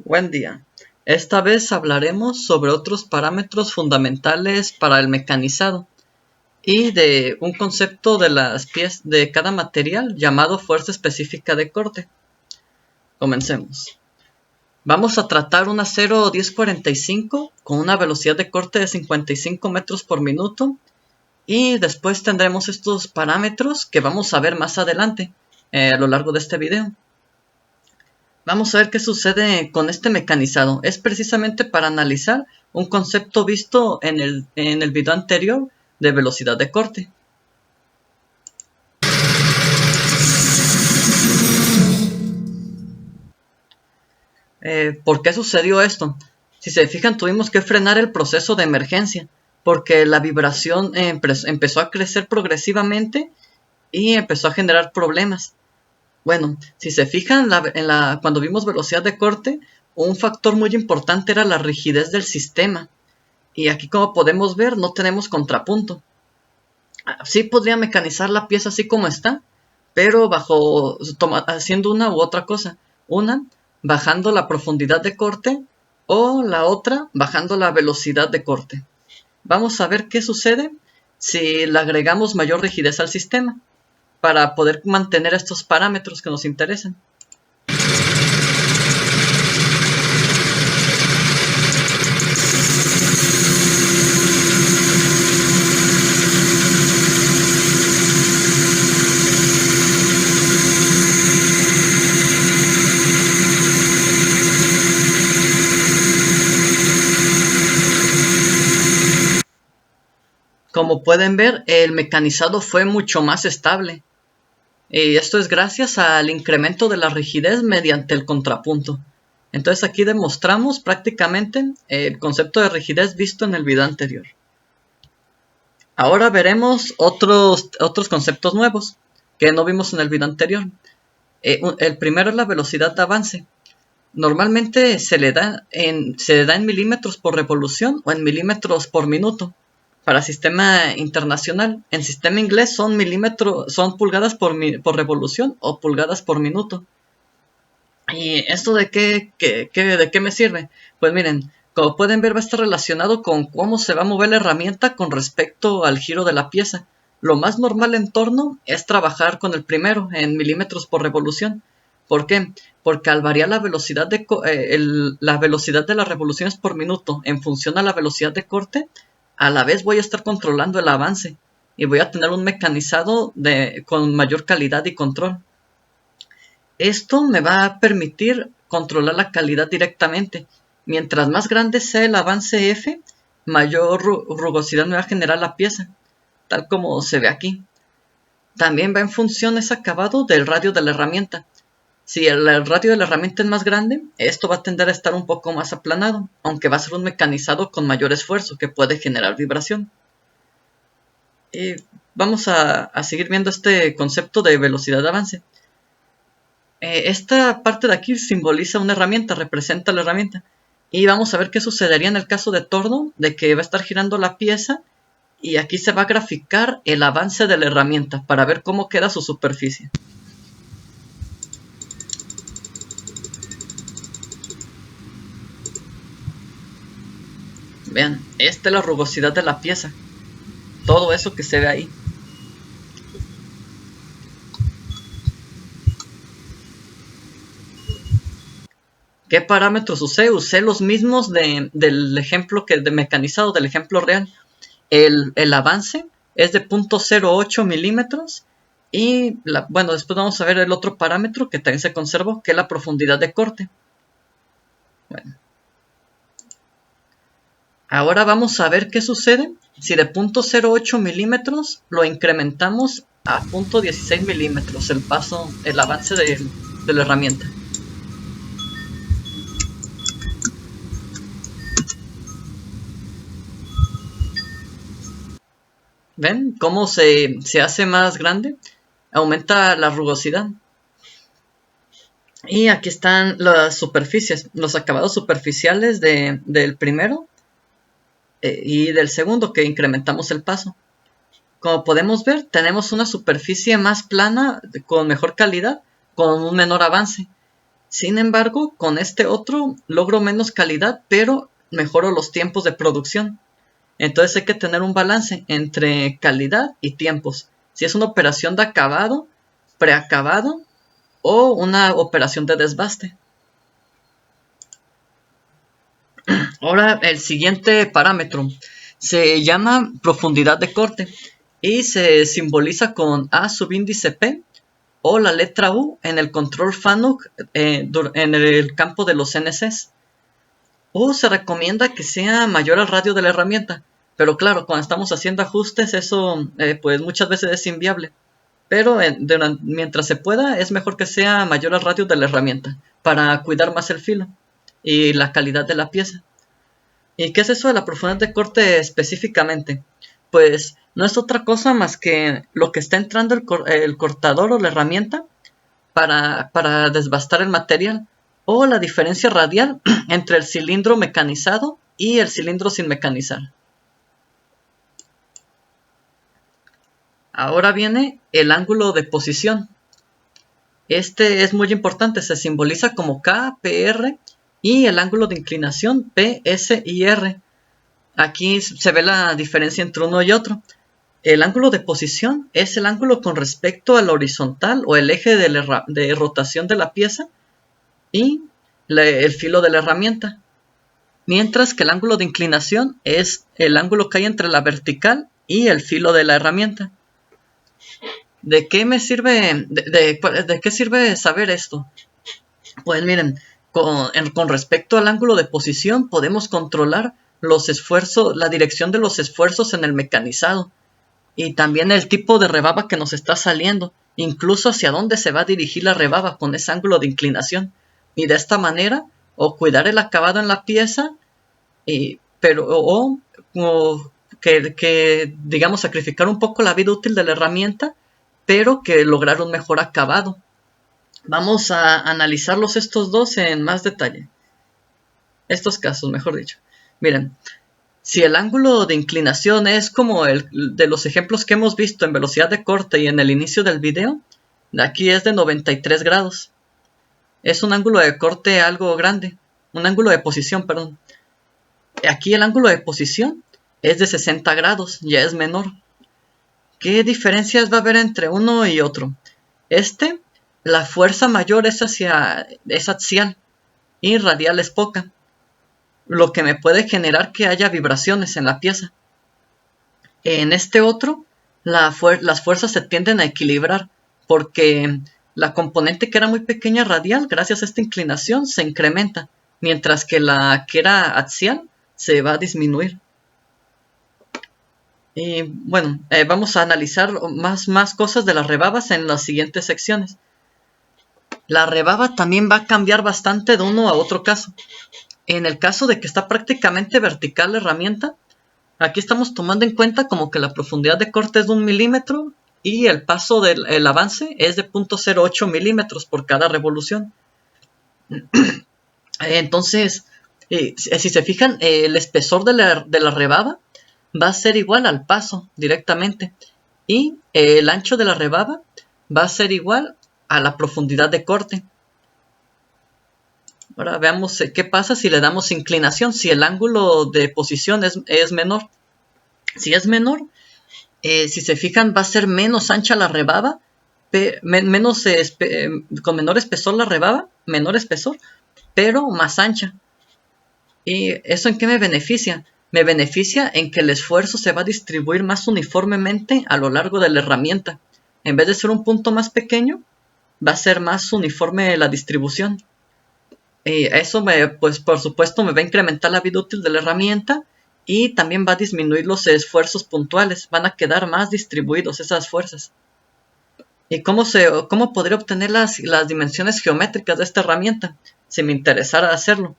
Buen día. Esta vez hablaremos sobre otros parámetros fundamentales para el mecanizado y de un concepto de las piezas de cada material llamado fuerza específica de corte. Comencemos. Vamos a tratar un acero 1045 con una velocidad de corte de 55 metros por minuto y después tendremos estos parámetros que vamos a ver más adelante a lo largo de este video. Vamos a ver qué sucede con este mecanizado. Es precisamente para analizar un concepto visto en el video anterior de velocidad de corte. ¿Por qué sucedió esto? Si se fijan, tuvimos que frenar el proceso de emergencia porque la vibración empezó a crecer progresivamente y empezó a generar problemas. Bueno, si se fijan, cuando vimos velocidad de corte, un factor muy importante era la rigidez del sistema. Y aquí, como podemos ver, no tenemos contrapunto. Sí podría mecanizar la pieza así como está, pero haciendo una u otra cosa. Una, bajando la profundidad de corte, o la otra, bajando la velocidad de corte. Vamos a ver qué sucede si le agregamos mayor rigidez al sistema, para poder mantener estos parámetros que nos interesan. Como pueden ver, el mecanizado fue mucho más estable. Y esto es gracias al incremento de la rigidez mediante el contrapunto. Entonces aquí demostramos prácticamente el concepto de rigidez visto en el video anterior. Ahora veremos otros conceptos nuevos que no vimos en el video anterior. El primero es la velocidad de avance. Normalmente se le da en milímetros por revolución o en milímetros por minuto. Para sistema internacional, en sistema inglés son pulgadas por revolución o pulgadas por minuto. ¿Y esto de qué me sirve? Pues miren, como pueden ver, va a estar relacionado con cómo se va a mover la herramienta con respecto al giro de la pieza. Lo más normal en torno es trabajar con el primero, en milímetros por revolución. ¿Por qué? Porque al variar la velocidad la velocidad de las revoluciones por minuto en función a la velocidad de corte, a la vez voy a estar controlando el avance y voy a tener un mecanizado con mayor calidad y control. Esto me va a permitir controlar la calidad directamente. Mientras más grande sea el avance F, mayor rugosidad me va a generar la pieza, tal como se ve aquí. También va en función ese acabado del radio de la herramienta. Si el radio de la herramienta es más grande, esto va a tender a estar un poco más aplanado, aunque va a ser un mecanizado con mayor esfuerzo que puede generar vibración. Vamos a seguir viendo este concepto de velocidad de avance. Esta parte de aquí simboliza una herramienta, representa la herramienta. Y vamos a ver qué sucedería en el caso de torno, de que va a estar girando la pieza y aquí se va a graficar el avance de la herramienta para ver cómo queda su superficie. Vean, esta es la rugosidad de la pieza. Todo eso que se ve ahí. ¿Qué parámetros usé? Usé los mismos del ejemplo de mecanizado, del ejemplo real. El avance es de 0.08 milímetros. Y bueno, después vamos a ver el otro parámetro que también se conservó, que es la profundidad de corte. Bueno. Ahora vamos a ver qué sucede si de 0.08 milímetros lo incrementamos a 0.16 milímetros, el avance de la herramienta. ¿Ven cómo se hace más grande? Aumenta la rugosidad. Y aquí están las superficies, los acabados superficiales del primero y del segundo, que incrementamos el paso. Como podemos ver, tenemos una superficie más plana, con mejor calidad, con un menor avance. Sin embargo, con este otro logro menos calidad, pero mejoro los tiempos de producción. Entonces hay que tener un balance entre calidad y tiempos. Si es una operación de acabado, preacabado o una operación de desbaste. Ahora el siguiente parámetro se llama profundidad de corte y se simboliza con A subíndice P o la letra U en el control FANUC en el campo de los NCs. U se recomienda que sea mayor al radio de la herramienta, pero claro, cuando estamos haciendo ajustes eso pues muchas veces es inviable. Pero mientras se pueda es mejor que sea mayor al radio de la herramienta para cuidar más el filo y la calidad de la pieza. ¿Y qué es eso de la profundidad de corte específicamente? Pues no es otra cosa más que lo que está entrando el cortador o la herramienta para desbastar el material, o la diferencia radial entre el cilindro mecanizado y el cilindro sin mecanizar. Ahora viene el ángulo de posición. Este es muy importante, se simboliza como K, PR y el ángulo de inclinación P, S y R. Aquí se ve la diferencia entre uno y otro. El ángulo de posición es el ángulo con respecto a la horizontal o el eje de rotación de la pieza y el filo de la herramienta. Mientras que el ángulo de inclinación es el ángulo que hay entre la vertical y el filo de la herramienta. ¿De qué me sirve? ¿De qué sirve saber esto? Pues miren, con respecto al ángulo de posición podemos controlar los esfuerzos, la dirección de los esfuerzos en el mecanizado y también el tipo de rebaba que nos está saliendo, incluso hacia dónde se va a dirigir la rebaba con ese ángulo de inclinación. Y de esta manera, o cuidar el acabado en la pieza, o que digamos sacrificar un poco la vida útil de la herramienta, pero que lograr un mejor acabado. Vamos a analizarlos estos dos en más detalle. Estos casos, mejor dicho. Miren, si el ángulo de inclinación es como el de los ejemplos que hemos visto en velocidad de corte y en el inicio del video, aquí es de 93 grados. Es un ángulo de corte algo grande, un ángulo de posición, perdón. Aquí el ángulo de posición es de 60 grados, ya es menor. ¿Qué diferencias va a haber entre uno y otro? La fuerza mayor es axial y radial es poca, lo que me puede generar que haya vibraciones en la pieza. En este otro, las fuerzas se tienden a equilibrar porque la componente que era muy pequeña radial, gracias a esta inclinación, se incrementa, mientras que la que era axial se va a disminuir. Y bueno, vamos a analizar más cosas de las rebabas en las siguientes secciones. La rebaba también va a cambiar bastante de uno a otro caso. En el caso de que está prácticamente vertical la herramienta, aquí estamos tomando en cuenta como que la profundidad de corte es de 1 milímetro y el paso del avance es de 0.08 milímetros por cada revolución. Entonces, si se fijan, el espesor de la rebaba va a ser igual al paso directamente y el ancho de la rebaba va a ser igual a la profundidad de corte. Ahora veamos qué pasa si le damos inclinación, si el ángulo de posición es menor. Si es menor, si se fijan, va a ser menos ancha la rebaba, con menor espesor la rebaba, menor espesor, pero más ancha. ¿Y eso en qué me beneficia? Me beneficia en que el esfuerzo se va a distribuir más uniformemente a lo largo de la herramienta. En vez de ser un punto más pequeño, va a ser más uniforme la distribución. Eso pues por supuesto me va a incrementar la vida útil de la herramienta y también va a disminuir los esfuerzos puntuales, van a quedar más distribuidos esas fuerzas. ¿Y cómo podría obtener las dimensiones geométricas de esta herramienta? Si me interesara hacerlo.